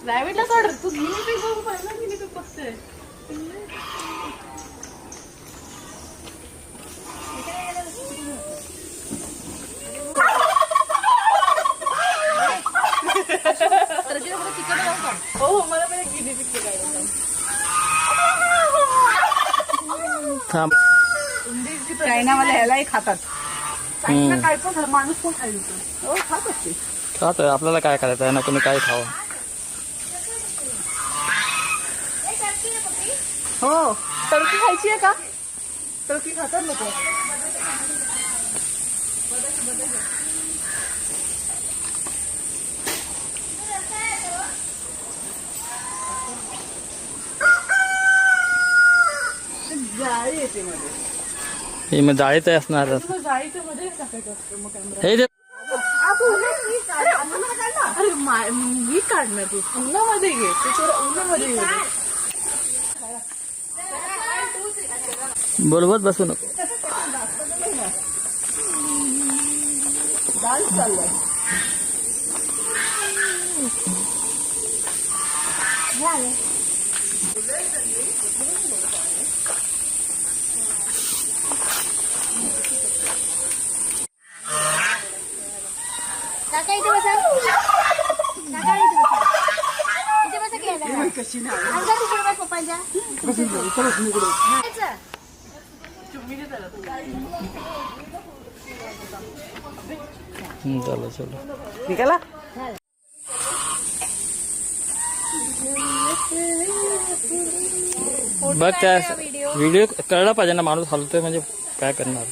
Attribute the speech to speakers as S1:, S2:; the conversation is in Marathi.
S1: प्रायव्हेटला सोड तू गिनी बघू पाहिलं गिनी पिक बघतोय. हो मला पण एक गिनी पिक काय
S2: थांब.
S1: चायनावाले ह्यालाही खातात. चायना काय पण माणूस पण खायला हो खात असते.
S2: खात आपल्याला काय करायचं आहे ना कोणी काय खावं.
S1: हो टर्की खायची आहे का? टर्की खातात लोक. जाळी येते मध्ये.
S2: हे मग जाळीच असणार.
S1: जाळीच्या मध्ये टाकायचं असतं मग कॅमेरा.
S2: हे
S1: अरे मी काढणार तू उन्हामध्ये घे ते थोडं उन्हामध्ये घे.
S2: बोलवत बसू नको.
S1: डान्स चाललाय.
S3: काका इथे बसा. काका इथे बसा. इथे बसा खेळायला.
S1: कशी नाही
S3: आमच्या तिकडे बस पप्पांच्या.
S2: चलो चलो
S1: निघाला.
S2: बघ त्या व्हिडिओ कळला पाहिजे ना माणूस हलतोय म्हणजे काय करणार.